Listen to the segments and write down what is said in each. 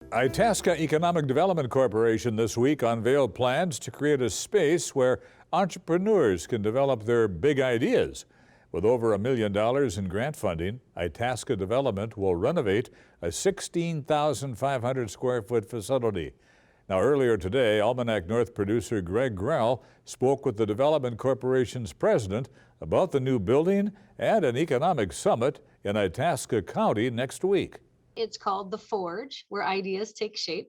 Itasca Economic Development Corporation this week unveiled plans to create a space where entrepreneurs can develop their big ideas. With over $1 million in grant funding, Itasca Development will renovate a 16,500 square foot facility. Now, earlier today, Almanac North producer Greg Grell spoke with the Development Corporation's president about the new building and an economic summit in Itasca County next week. It's called The Forge, where ideas take shape.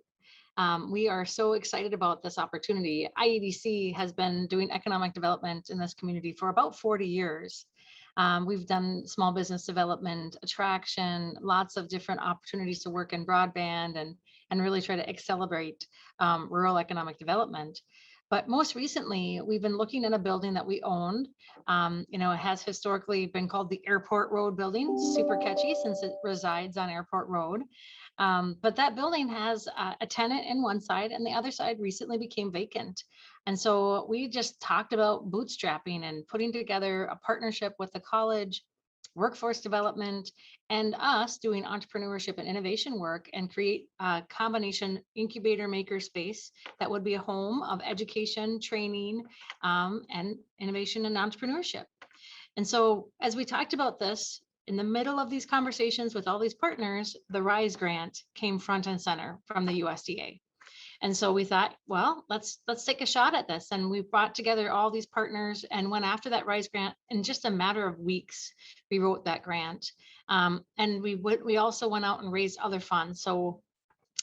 We are so excited about this opportunity. IEDC has been doing economic development in this community for about 40 years. We've done small business development, attraction, lots of different opportunities to work in broadband and really try to accelerate rural economic development. But most recently, we've been looking at a building that we owned. It has historically been called the Airport Road building, super catchy since it resides on Airport Road. But that building has a tenant in one side and the other side recently became vacant. And so we just talked about bootstrapping and putting together a partnership with the college, workforce development, and us doing entrepreneurship and innovation work and create a combination incubator maker space that would be a home of education, training, and innovation and entrepreneurship. And so as we talked about this, in the middle of these conversations with all these partners, the RISE grant came front and center from the USDA. And so we thought, well, let's take a shot at this. And we brought together all these partners and went after that RISE grant in just a matter of weeks. We wrote that grant. And we also went out and raised other funds. So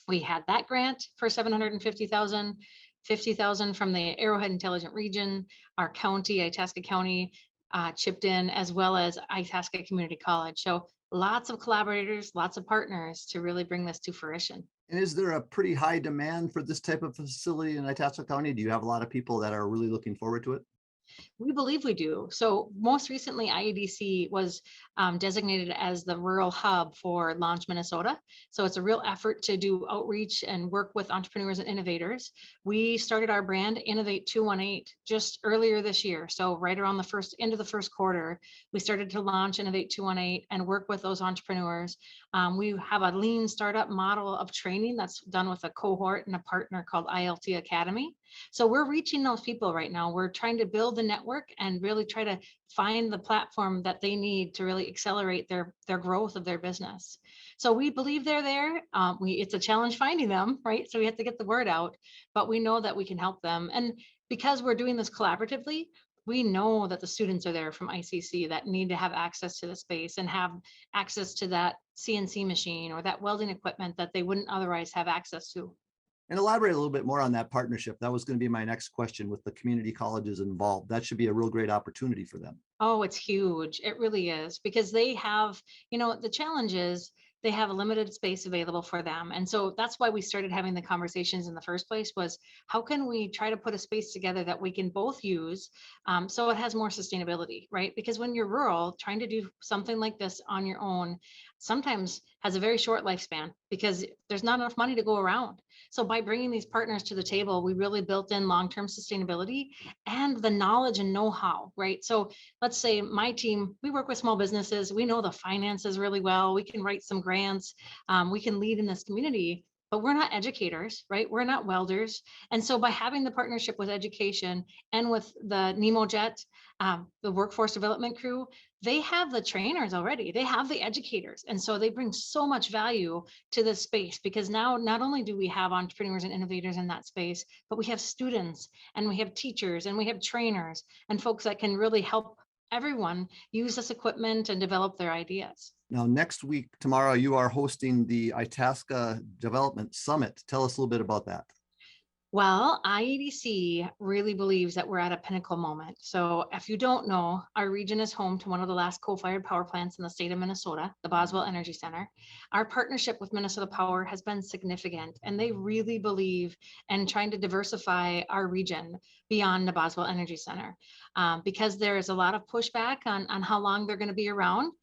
we had that grant for $750,000, $50,000 from the Arrowhead Intelligent Region, our county, Itasca County, chipped in, as well as Itasca Community College. So lots of collaborators, lots of partners to really bring this to fruition. And is there a pretty high demand for this type of facility in Itasca County? Do you have a lot of people that are really looking forward to it? We believe we do. So most recently, IEDC was designated as the rural hub for Launch Minnesota. So it's a real effort to do outreach and work with entrepreneurs and innovators. We started our brand Innovate 218 just earlier this year. So right around the end of the first quarter, we started to launch Innovate 218 and work with those entrepreneurs. We have a lean startup model of training that's done with a cohort and a partner called ILT Academy. So we're reaching those people right now. We're trying to build the network and really try to find the platform that they need to really accelerate their growth of their business. So we believe they're there. It's a challenge finding them, right? So we have to get the word out, but we know that we can help them. And because we're doing this collaboratively, we know that the students are there from ICC that need to have access to the space and have access to that CNC machine or that welding equipment that they wouldn't otherwise have access to. And elaborate a little bit more on that partnership. That was going to be my next question with the community colleges involved. That should be a real great opportunity for them. Oh, it's huge. It really is, because they have, the challenge is they have a limited space available for them. And so that's why we started having the conversations in the first place, was how can we try to put a space together that we can both use so it has more sustainability, right? Because when you're rural, trying to do something like this on your own sometimes has a very short lifespan because there's not enough money to go around. So by bringing these partners to the table, we really built in long-term sustainability and the knowledge and know-how, right? So let's say my team, we work with small businesses. We know the finances really well. We can write some grants. We can lead in this community, but we're not educators, right? We're not welders. And so by having the partnership with education and with the NemoJet, the workforce development crew, they have the trainers already. They have the educators. And so they bring so much value to this space, because now not only do we have entrepreneurs and innovators in that space, but we have students and we have teachers and we have trainers and folks that can really help everyone use this equipment and develop their ideas. Now, next week, Tamara, you are hosting the Itasca Development Summit. Tell us a little bit about that. Well, IEDC really believes that we're at a pinnacle moment. So if you don't know, our region is home to one of the last coal-fired power plants in the state of Minnesota, the Boswell Energy Center. Our partnership with Minnesota Power has been significant, and they really believe in trying to diversify our region beyond the Boswell Energy Center. Because there is a lot of pushback on how long they're going to be around.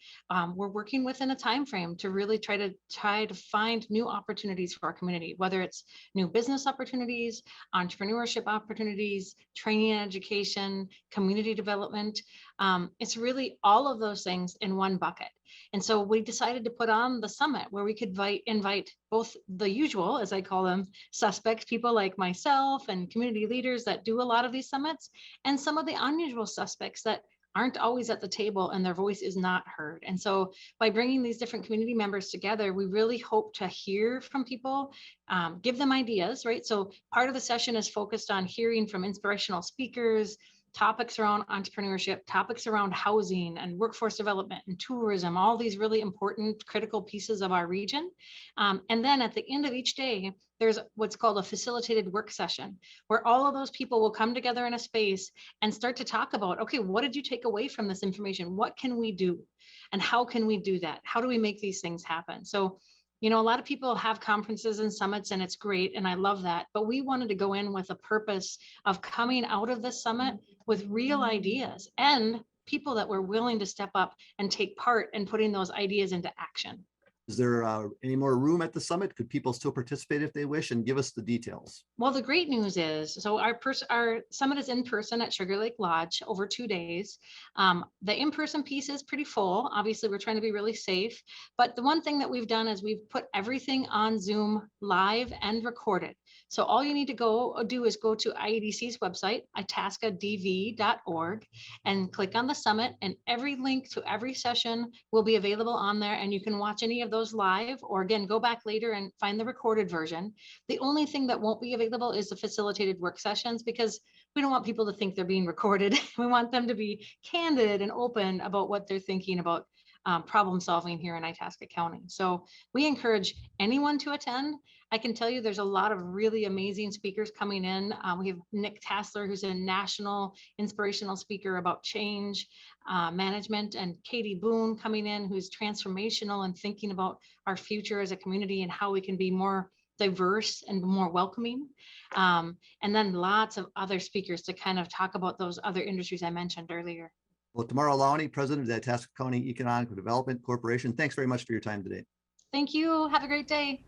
We're working within a time frame to really try to find new opportunities for our community, whether it's new business opportunities, entrepreneurship opportunities, training and education, community development. It's really all of those things in one bucket. And so we decided to put on the summit where we could invite both the usual, as I call them, suspects, people like myself and community leaders that do a lot of these summits, and some of the unusual suspects that aren't always at the table and their voice is not heard. And so by bringing these different community members together, we really hope to hear from people, give them ideas, right? So part of the session is focused on hearing from inspirational speakers, topics around entrepreneurship, topics around housing and workforce development and tourism, all these really important critical pieces of our region. And then at the end of each day, there's what's called a facilitated work session, where all of those people will come together in a space and start to talk about, okay, what did you take away from this information? What can we do? And how can we do that? How do we make these things happen? So, you know, a lot of people have conferences and summits, and it's great, and I love that. But we wanted to go in with a purpose of coming out of this summit with real ideas and people that were willing to step up and take part in putting those ideas into action. Is there any more room at the summit? Could people still participate if they wish, and give us the details? Well, the great news is, so our summit is in person at Sugar Lake Lodge over 2 days. The in-person piece is pretty full. Obviously, we're trying to be really safe. But the one thing that we've done is we've put everything on Zoom live and recorded. So all you need to do is go to IEDC's website, itascadv.org, and click on the summit, and every link to every session will be available on there, and you can watch any of those live, or again, go back later and find the recorded version. The only thing that won't be available is the facilitated work sessions, because we don't want people to think they're being recorded. We want them to be candid and open about what they're thinking about problem solving here in Itasca County. So we encourage anyone to attend. I can tell you there's a lot of really amazing speakers coming in. We have Nick Tassler, who's a national inspirational speaker about change management, and Katie Boone coming in, who's transformational and thinking about our future as a community and how we can be more diverse and more welcoming. And then lots of other speakers to kind of talk about those other industries I mentioned earlier. Well, Tamara Lowney, president of the Itasca County Economic Development Corporation, thanks very much for your time today. Thank you. Have a great day.